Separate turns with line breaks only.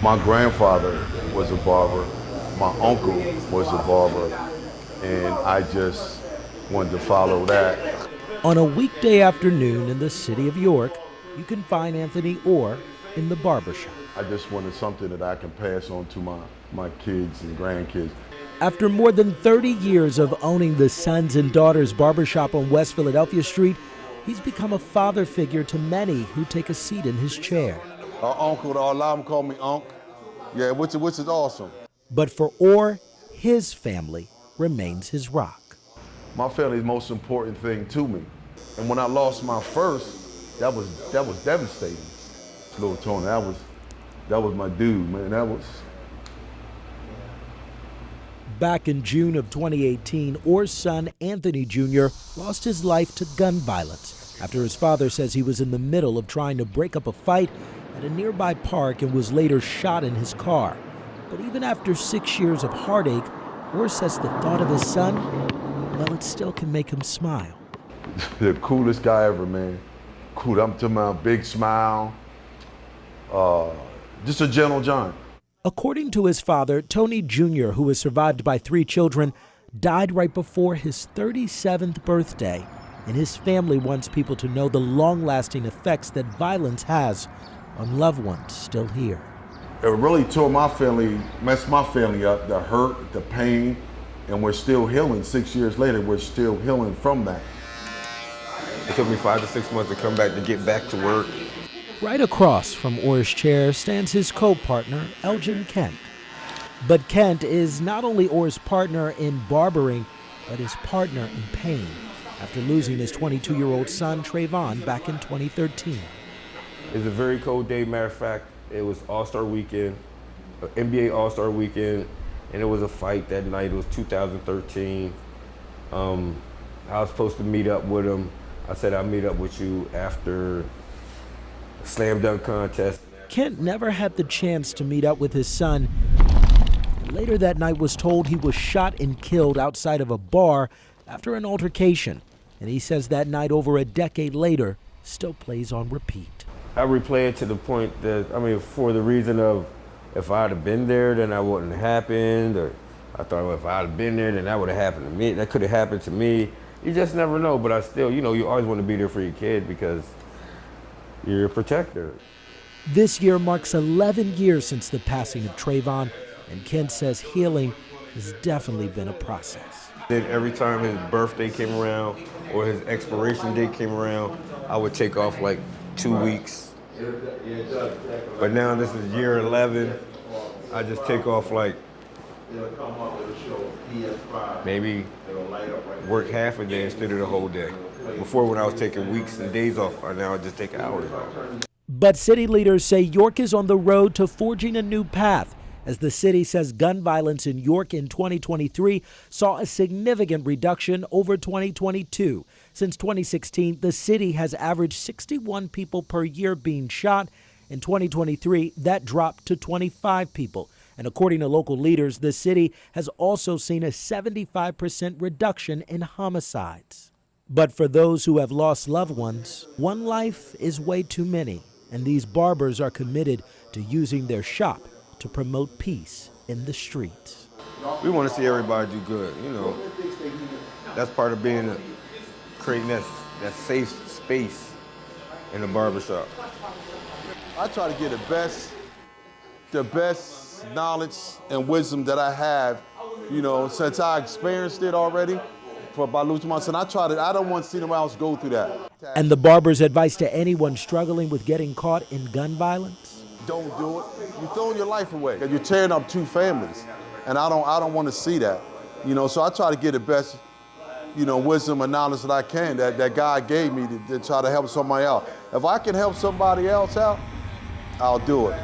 My grandfather was a barber, my uncle was a barber, and I just wanted to follow that.
On a weekday afternoon in the city of York, you can find Anthony Orr in the barbershop.
I just wanted something that I can pass on to my kids and grandkids.
After more than 30 years of owning the Sons and Daughters barbershop on West Philadelphia Street, he's become a father figure to many who take a seat in his chair.
Our uncle, all of them call me Unc. Yeah, which is awesome.
But for Orr, his family remains his rock.
My family's the most important thing to me. And when I lost my first, that was devastating. Little Tony, that was my dude, man. That was.
Back in June of 2018, Orr's son, Anthony Jr., lost his life to gun violence after his father says he was in the middle of trying to break up a fight at a nearby park and was later shot in his car. But even after 6 years of heartache, Orr says the thought of his son, well, it still can make him smile.
The coolest guy ever, man. Cool, I'm talking about big smile. Just a gentle giant.
According to his father, Tony Jr., who was survived by 3 children, died right before his 37th birthday, and his family wants people to know the long-lasting effects that violence has on loved ones still here.
It really tore my family, messed my family up, the hurt, the pain, and we're still healing. 6 years later, we're still healing from that.
It took me 5 to 6 months to come back, to get back to work.
Right across from Orr's chair stands his co-partner, Elgin Kent. But Kent is not only Orr's partner in barbering, but his partner in pain after losing his 22-year-old son, Trayvon, back in 2013.
It was a very cold day. Matter of fact, it was All-Star Weekend, NBA All-Star Weekend, and it was a fight that night. It was 2013. I was supposed to meet up with him. I said, I'll meet up with you after a slam dunk contest.
Kent never had the chance to meet up with his son. Later that night was told he was shot and killed outside of a bar after an altercation. And he says that night, over a decade later, still plays on repeat.
I replay it to the point that, for the reason of, if I'd have been there, then that wouldn't have happened. Or I thought, well, if I'd have been there, then that would have happened to me. That could have happened to me. You just never know, but I still, you always want to be there for your kid because you're a protector.
This year marks 11 years since the passing of Trayvon, and Kent says healing has definitely been a process.
Then every time his birthday came around or his expiration date came around, I would take off like 2 weeks. But now this is year 11, I just take off like maybe work half a day instead of the whole day. Before, when I was taking weeks and days off, now I just take hours off.
But city leaders say York is on the road to forging a new path, as the city says gun violence in York in 2023 saw a significant reduction over 2022. Since 2016, the city has averaged 61 people per year being shot. In 2023, that dropped to 25 people. And according to local leaders, the city has also seen a 75% reduction in homicides. But for those who have lost loved ones, one life is way too many, and these barbers are committed to using their shop to promote peace in the streets.
We want to see everybody do good, That's part of creating that safe space in the barbershop.
I try to get the best knowledge and wisdom that I have, since I experienced it already. By losing my son, I don't want to see anyone else go through that.
And the barber's advice to anyone struggling with getting caught in gun violence?
Don't do it. You're throwing your life away. You're tearing up 2 families, and I don't want to see that. So I try to get the best, wisdom and knowledge that I can, that God gave me to try to help somebody else. If I can help somebody else out, I'll do it.